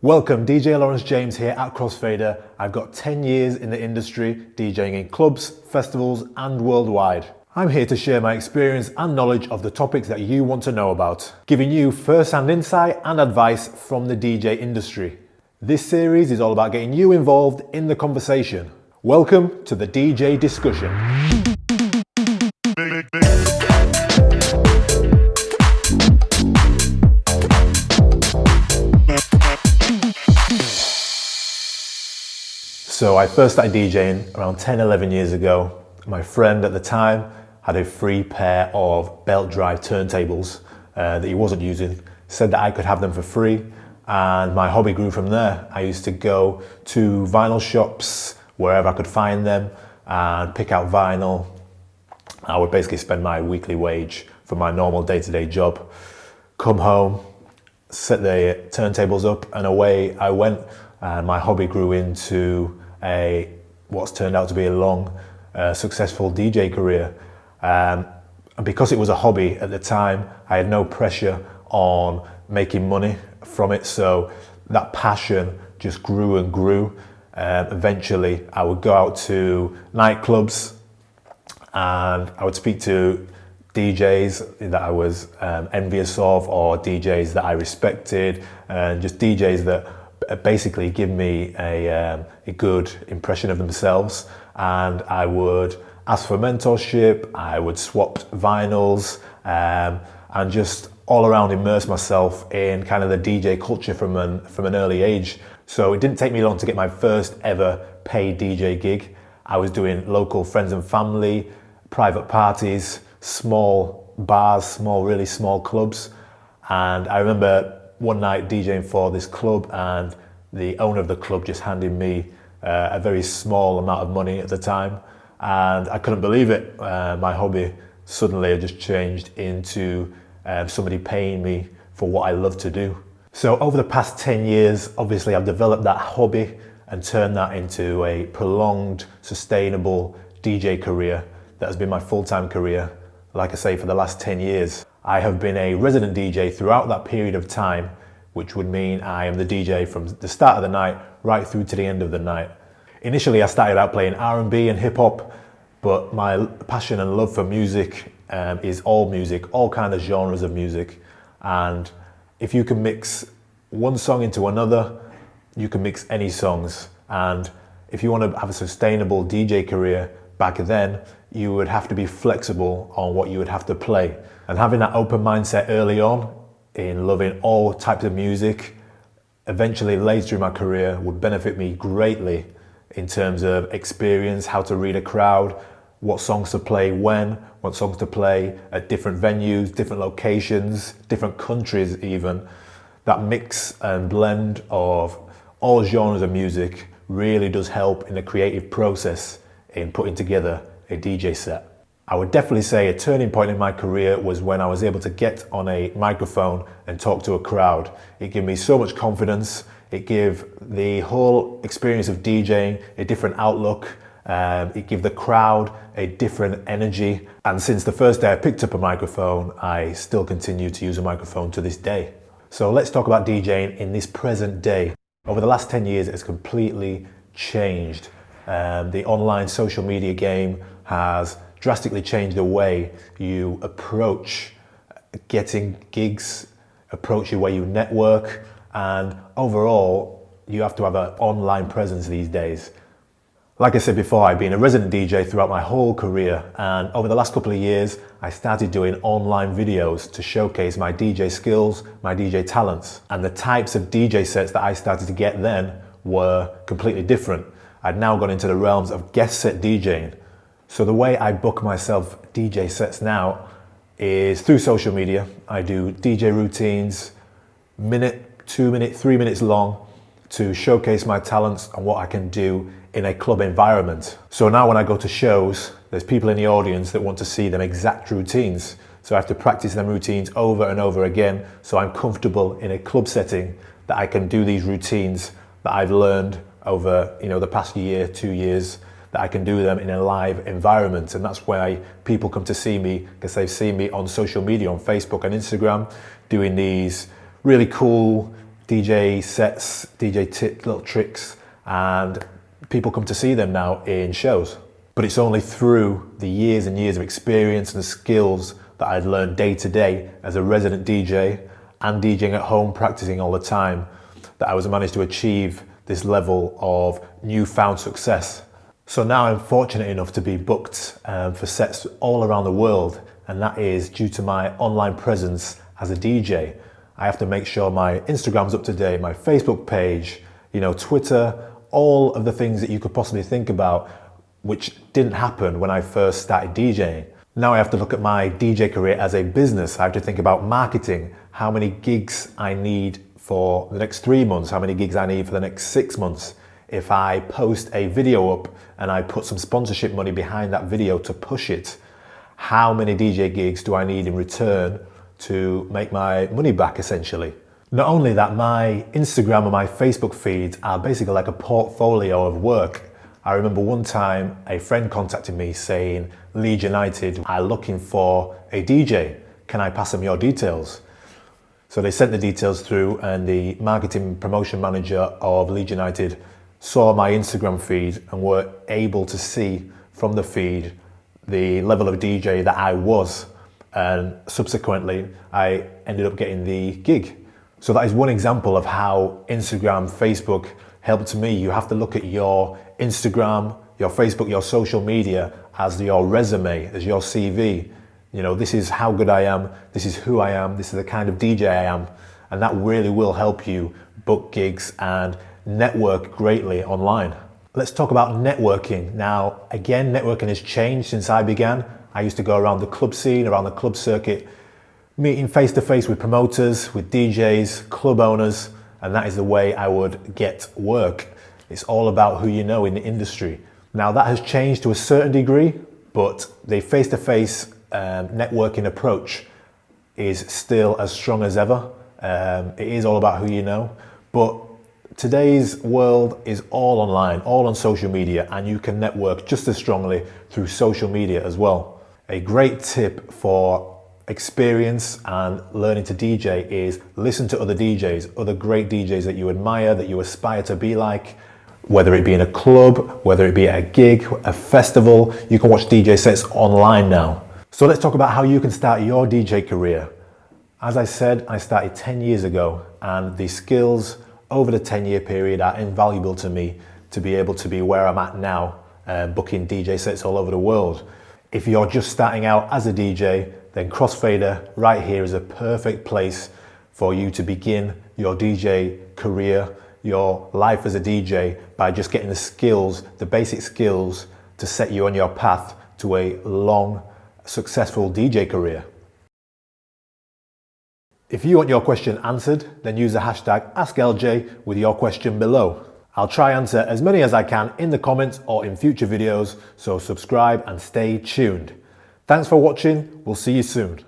Welcome, DJ Lawrence James here at Crossfader. I've got 10 years in the industry, DJing in clubs, festivals and worldwide. I'm here to share my experience and knowledge of the topics that you want to know about, giving you first-hand insight and advice from the DJ industry. This series is all about getting you involved in the conversation. Welcome to the DJ discussion. So I first started DJing around 10, 11 years ago. My friend at the time had a free pair of belt drive turntables that he wasn't using, said that I could have them for free, and my hobby grew from there. I used to go to vinyl shops wherever I could find them and pick out vinyl. I would basically spend my weekly wage for my normal day-to-day job, come home, set the turntables up, and away I went. And my hobby grew into what's turned out to be a long, successful DJ career. And because it was a hobby at the time, I had no pressure on making money from it. So that passion just grew and grew. Eventually, I would go out to nightclubs and I would speak to DJs that I was envious of, or DJs that I respected, and just DJs that basically give me a good impression of themselves. And I would ask for mentorship, I would swap vinyls, and just all around immerse myself in kind of the DJ culture from an early age. So it didn't take me long to get my first ever paid DJ gig. I was doing local friends and family, private parties, small bars, really small clubs. And I remember one night DJing for this club, and the owner of the club just handed me a very small amount of money at the time, and I couldn't believe it. My hobby suddenly had just changed into somebody paying me for what I love to do. So over the past 10 years, obviously I've developed that hobby and turned that into a prolonged, sustainable DJ career that has been my full-time career, like I say, for the last 10 years. I have been a resident DJ throughout that period of time, which would mean I am the DJ from the start of the night right through to the end of the night. Initially, I started out playing R&B and hip hop, but my passion and love for music is all music, all kind of genres of music. And if you can mix one song into another, you can mix any songs. And if you want to have a sustainable DJ career back then, you would have to be flexible on what you would have to play. And having that open mindset early on in loving all types of music, eventually later in my career, would benefit me greatly in terms of experience, how to read a crowd, what songs to play when, what songs to play at different venues, different locations, different countries even. That mix and blend of all genres of music really does help in the creative process in putting together a DJ set. I would definitely say a turning point in my career was when I was able to get on a microphone and talk to a crowd. It gave me so much confidence. It gave the whole experience of DJing a different outlook. It gave the crowd a different energy. And since the first day I picked up a microphone, I still continue to use a microphone to this day. So let's talk about DJing in this present day. Over the last 10 years, it's completely changed. The online social media game has drastically changed the way you approach getting gigs, approach the way you network, and overall, you have to have an online presence these days. Like I said before, I've been a resident DJ throughout my whole career, and over the last couple of years, I started doing online videos to showcase my DJ skills, my DJ talents. And the types of DJ sets that I started to get then were completely different. I'd now gone into the realms of guest set DJing. So the way I book myself DJ sets now is through social media. I do DJ routines, minute, 2 minute, 3 minutes long, to showcase my talents and what I can do in a club environment. So now when I go to shows, there's people in the audience that want to see them exact routines. So I have to practice them routines over and over again, so I'm comfortable in a club setting that I can do these routines that I've learned over the past year, 2 years, that I can do them in a live environment. And that's why people come to see me, because they've seen me on social media, on Facebook and Instagram, doing these really cool DJ sets, DJ tips, little tricks, and people come to see them now in shows. But it's only through the years and years of experience and skills that I'd learned day to day as a resident DJ and DJing at home, practicing all the time, that I was managed to achieve this level of newfound success. So now I'm fortunate enough to be booked for sets all around the world, and that is due to my online presence as a DJ. I have to make sure my Instagram's up to date, my Facebook page, Twitter, all of the things that you could possibly think about, which didn't happen when I first started DJing. Now I have to look at my DJ career as a business. I have to think about marketing, how many gigs I need for the next 3 months, how many gigs I need for the next 6 months. If I post a video up and I put some sponsorship money behind that video to push it, how many DJ gigs do I need in return to make my money back, essentially? Not only that, my Instagram and my Facebook feeds are basically like a portfolio of work. I remember one time a friend contacted me saying, Leeds United are looking for a DJ. Can I pass them your details? So they sent the details through, and the marketing promotion manager of Leeds United saw my Instagram feed and were able to see from the feed the level of DJ that I was. And subsequently, I ended up getting the gig. So that is one example of how Instagram, Facebook helped me. You have to look at your Instagram, your Facebook, your social media as your resume, as your CV. This is how good I am, this is who I am, this is the kind of DJ I am. And that really will help you book gigs and network greatly online. Let's talk about networking. Now, again, networking has changed since I began. I used to go around the club scene, around the club circuit, meeting face to face with promoters, with DJs, club owners, and that is the way I would get work. It's all about who you know in the industry. Now that has changed to a certain degree, but the face to face networking approach is still as strong as ever. It is all about who you know, but today's world is all online, all on social media, and you can network just as strongly through social media as well. A great tip for experience and learning to DJ is listen to other DJs, other great DJs that you admire, that you aspire to be like, whether it be in a club, whether it be at a gig, a festival. You can watch DJ sets online now. So let's talk about how you can start your DJ career. As I said, I started 10 years ago, and the skills over the 10-year period are invaluable to me to be able to be where I'm at now, booking DJ sets all over the world. If you're just starting out as a DJ, then Crossfader right here is a perfect place for you to begin your DJ career, your life as a DJ, by just getting the skills, the basic skills to set you on your path to a long, successful DJ career. If you want your question answered, then use the hashtag AskLJ with your question below. I'll try answer as many as I can in the comments or in future videos, so subscribe and stay tuned. Thanks for watching, we'll see you soon.